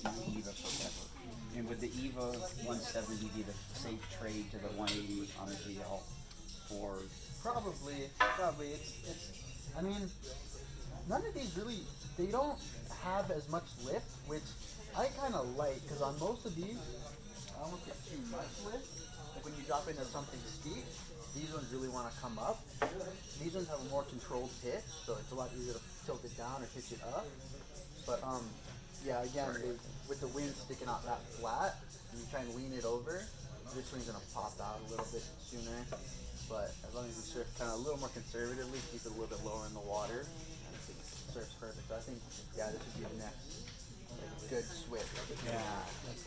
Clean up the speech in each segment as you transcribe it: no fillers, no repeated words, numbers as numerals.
using the EVA forever. And would the EVA 170 be the safe trade to the 180 on the GL? Or Probably. It's. I mean, none of these really. They don't have as much lift, which I kind of like because on most of these, I almost get too much lift. Like when you drop into something steep, these ones really want to come up. These ones have a more controlled pitch, so it's a lot easier to tilt it down or pitch it up. But yeah, again, with the wind sticking out that flat, and you try and lean it over, this wing's gonna pop out a little bit sooner. But as long as you surf kind of a little more conservatively, keep it a little bit lower in the water, I think it surfs perfect. So I think, yeah, this would be the next good switch. yeah,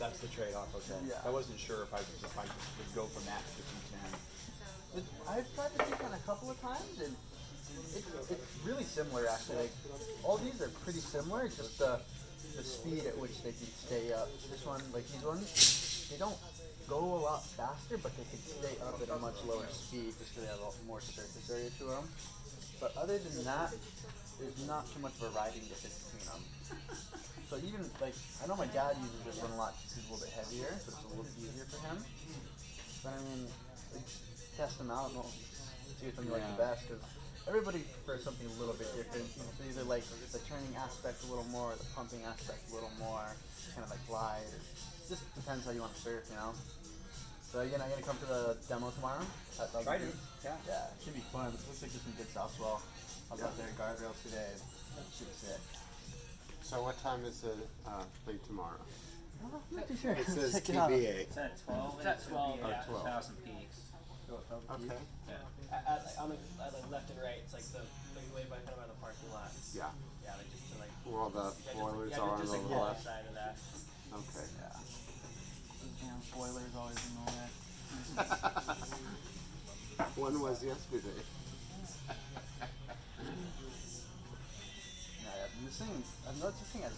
that's the trade-off. Okay. Yeah. I wasn't sure if I would go from that to 210. I've tried to do a couple of times, and it's really similar actually. Like all these are pretty similar, just the speed at which they can stay up. This one, like these ones, they don't go a lot faster, but they can stay up at a much lower speed just because they have a lot more surface area to them. But other than that, there's not too much of a riding difference between them. So even like I know my dad uses this one a lot because he's a little bit heavier, so it's a little easier for him. But I mean, like, test them out and see which one you like the best because everybody prefers something a little bit different. You know, so either like the turning aspect a little more, or the pumping aspect a little more, kind of like glide. It just depends how you want to surf, you know. So again, I'm gonna come to the demo tomorrow. Try to. Yeah. Yeah, it should be fun. It looks like there's some good stuff as well. I was out there at guardrails today. That should be sick. So what time is the thing tomorrow? I'm not too sure. It says Check it out. TBA. It's at 12. It's at 12. Oh, Yeah, 12. 1,000 peaks. Okay. Yeah. On the left and right, it's like the way by kind of by the parking lot. Yeah. Yeah, like just to like. Where all the boilers yeah, are on just the like the left. left side of that. Okay. Yeah. Those damn spoilers always annoy me. One was yesterday. Yeah, this thing, I've noticed this thing has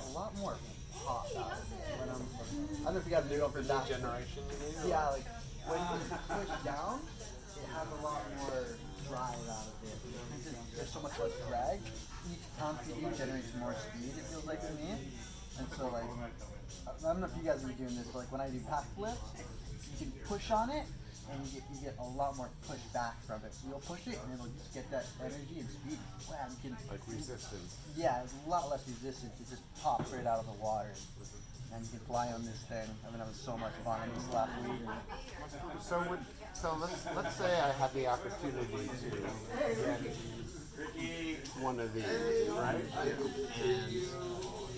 a lot more pop out of it. When I don't know if you guys do it for that. Generation, you mean? Yeah, like when you push down, it has a lot more drive out of it. There's so much less drag. Each pound for you generates more speed, it feels like to me. And so like, I don't know if you guys are doing this, but like when I do pack flips, you can push on it and you get a lot more push back from it. So you'll push it and it'll just get that energy and speed. Wow, you can Like resistance. yeah, it's a lot less resistance. It just pops right out of the water. And you can fly on this thing. I've been having so much fun on this last week. So let's say I have the opportunity to get one of these, right? And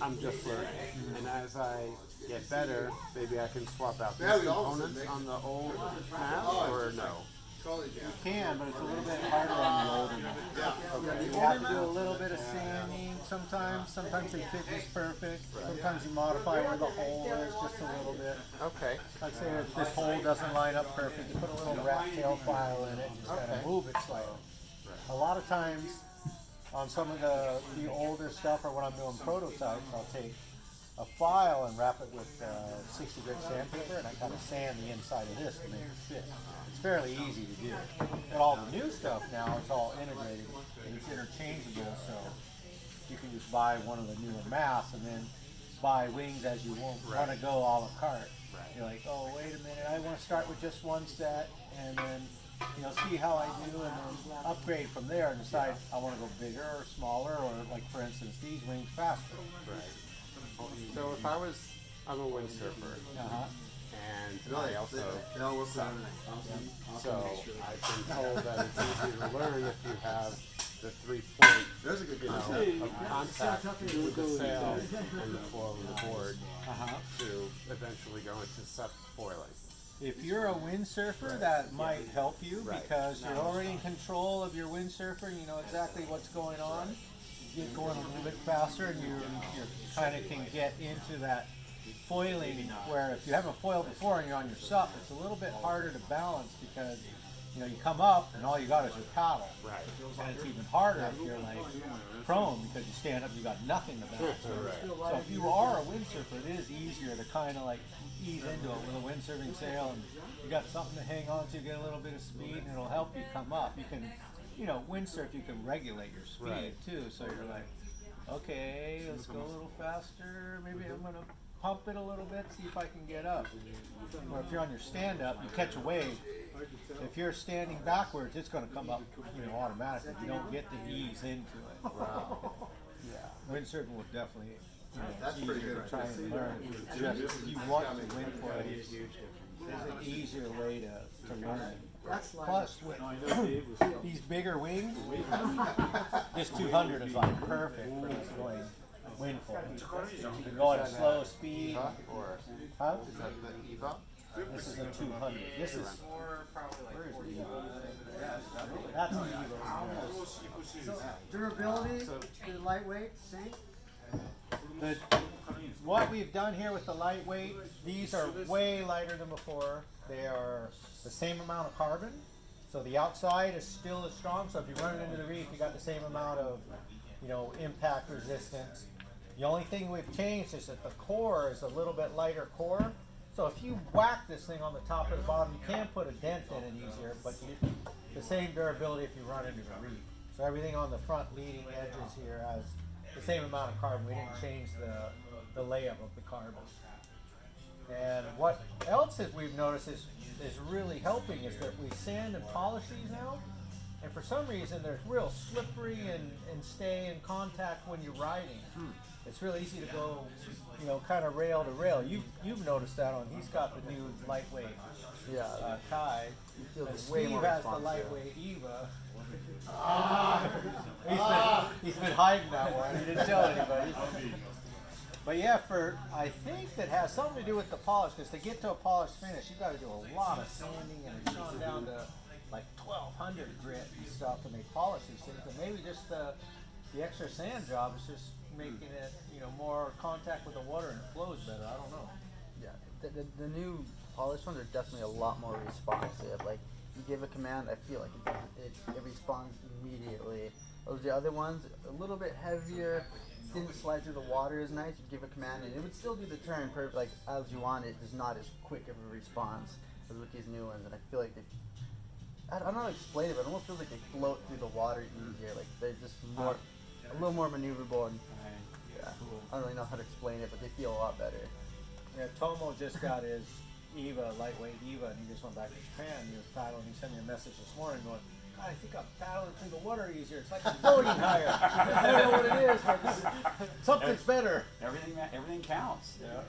I'm just learning. And as I get better, maybe I can swap out these components on the old map, or no? You can, but it's a little bit harder on the older ones. You have to do a little bit of sanding sometimes. Sometimes they fit just perfect. Sometimes you modify where the hole is just a little bit. Okay. Like say if this hole doesn't line up perfect, you put a little rat tail file in it and just kind of move it slightly. A lot of times on some of the older stuff or when I'm doing prototypes, I'll take a file and wrap it with 60 grit sandpaper and I kind of sand the inside of this to make it fit. It's fairly easy to do. But all the new stuff now, it's all integrated and it's interchangeable, so you can just buy one of the newer masks and then buy wings as you want to go a la carte. You're like, oh, wait a minute, I want to start with just one set and then see how I do and then upgrade from there and decide I want to go bigger or smaller or like for instance these wings faster. Right. So if I'm a windsurfer, and I also suck. So I've been told that it's easier to learn if you have the 3-point, of contact with the sail and the flow of the board to eventually go into subfoiling. If you're a windsurfer, that might help you because you're already in control of your windsurfer and you know exactly what's going on. You get going a little bit faster and you kind of can get into that foiling where if you haven't foiled before and you're on your sup, it's a little bit harder to balance because you come up and all you got is your paddle. Right. And it's even harder if you're like prone because you stand up, you got nothing to balance. So if you are a windsurfer, it is easier to kind of like ease into it with a windsurfing sail and you got something to hang on to, get a little bit of speed and it'll help you come up. You can, windsurf, you can regulate your speed too. So you're like, Okay, let's go a little faster. Maybe I'm gonna pump it a little bit, see if I can get up. Or if you're on your stand up, you catch a wave. If you're standing backwards, it's gonna come up, automatically. You don't get to ease into it. Wow. Yeah, windsurfing will definitely. That's it's pretty easier good. to try and learn. Just if you want to win for it, there's an easier way to learn it. Plus, with these bigger wings, this 200 is like perfect for this wind for it. You can go at a slow speed. Eva or Huh? is that the Eva? This is a 200. This is where is the Eva? That's the Eva. So durability, the lightweight, same. What we've done here with the lightweight, these are way lighter than before. They are the same amount of carbon, so the outside is still as strong. So if you run it into the reef, you got the same amount of, impact resistance. The only thing we've changed is that the core is a little bit lighter core. So if you whack this thing on the top or the bottom, you can put a dent in it easier, but you get the same durability if you run into the reef. So everything on the front leading edges here has the same amount of carbon. We didn't change the layup of the carbon. And what else that we've noticed is really helping is that we sand and polish these now. And for some reason, they're real slippery and stay in contact when you're riding. It's really easy to go, kind of rail to rail. You've noticed that on. He's got the new lightweight Kai. feel And way Steve more has the responsive. lightweight Eva. He's been hiding that one. He didn't tell anybody. But yeah, I think that has something to do with the polish, because to get to a polished finish, you got to do a lot of sanding, and it's gone down to like 1200 grit and stuff, and they polish these things. And maybe just the extra sand job is just making it, more contact with the water and it flows better. I don't know. Yeah, the new polished ones are definitely a lot more responsive. Like, you give a command, I feel like it responds immediately. The other ones, a little bit heavier, didn't slide through the water as nice. You give a command and it would still do the turn perfect, like as you want it, just not as quick of a response as with these new ones. And I feel like I don't know how to explain it, but it almost feels like they float through the water easier. Like they're just more, a little more maneuverable. And yeah, I don't really know how to explain it, but they feel a lot better. Yeah, Tomo just got his Eva, lightweight Eva, and he just went back to Japan. He was paddling. He sent me a message this morning going, God, I think I'm paddling through the water easier. It's like I'm floating higher. I don't know what it is, but something's better. Everything counts. Yeah.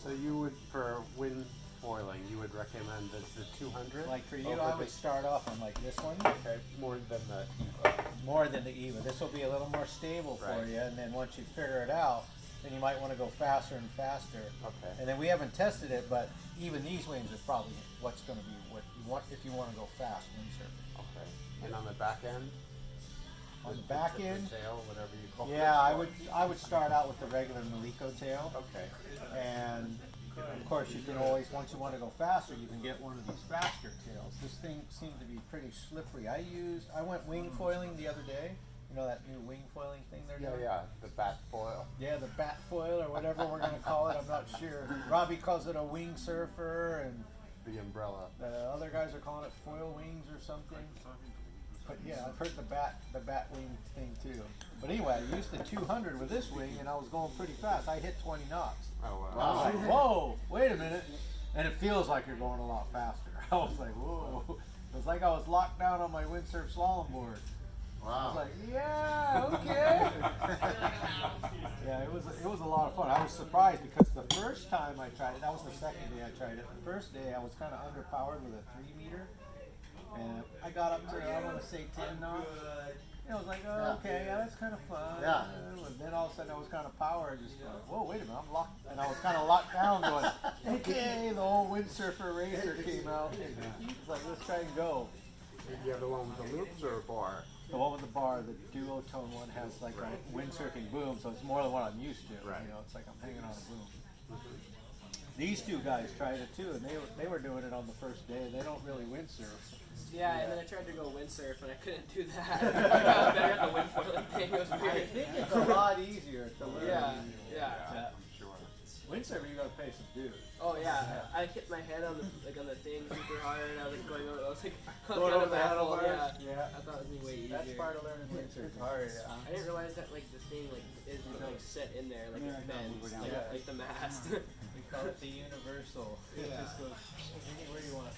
So you would, for wind foiling, you would recommend the 200? Like for you, I would start off on like this one. Okay, more than the Eva. More than the Eva. This will be a little more stable for Right. you, and then once you figure it out, then you might want to go faster and faster. Okay. And then we haven't tested it, but even these wings is probably what's going to be what you want if you want to go fast windsurfing. Okay. And on the back end? On the back the end, tail, whatever you call it. yeah, I would start out with the regular Maliko tail, Okay. and of course you can always, once you want to go faster, you can get one of these faster tails. This thing seemed to be pretty slippery. I went wing foiling the other day. You know that new wing foiling thing they're doing? Yeah, the bat foil. Yeah, the bat foil or whatever we're gonna call it. I'm not sure. Robbie calls it a wing surfer, and The umbrella. the other guys are calling it foil wings or something. But yeah, I've heard the bat wing thing too. But anyway, I used the 200 with this wing, and I was going pretty fast. I hit 20 knots. Oh, I was like, whoa, wait a minute. And it feels like you're going a lot faster. I was like, whoa. It was like I was locked down on my windsurf slalom board. I was like, yeah, okay. Yeah, it was a lot of fun. I was surprised because the first time I tried it, that was the second day I tried it. The first day I was kind of underpowered with a 3 meter, and I got up to, I want to say 10 knots. And I was like, oh, okay, yeah, that's kind of fun. Yeah. And then all of a sudden I was kind of powered, just like, whoa, wait a minute, I'm locked. And I was kind of locked down going, okay, the old windsurfer racer came out. It's like, let's try and go. You have the one with the loops or a bar? The one with the bar, the duotone one, has like a windsurfing boom, so it's more than what I'm used to. Right. You know, it's like I'm hanging on a boom. These two guys tried it too, and they were doing it on the first day. They don't really windsurf. Yeah, and then I tried to go windsurf and I couldn't do that. I got better at the windfoiling thing. It was I weird. think it's a lot easier to learn. Yeah. Yeah. I'm sure. Windsurfer, you gotta pay some dues. Oh yeah, I hit my head on the thing super hard, and I was like going over. I was like, Going over the baffled, handlebars? yeah. I thought it was way easier. That's part of learning windsurfing. It's hard, yeah. I didn't realize that like the thing like isn't like set in there like it bends like, Yeah. like the mast. We call it the universal. It just goes anywhere you want.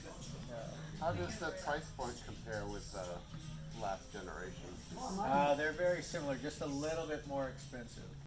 How does the price point compare with the last generation? They're very similar, just a little bit more expensive.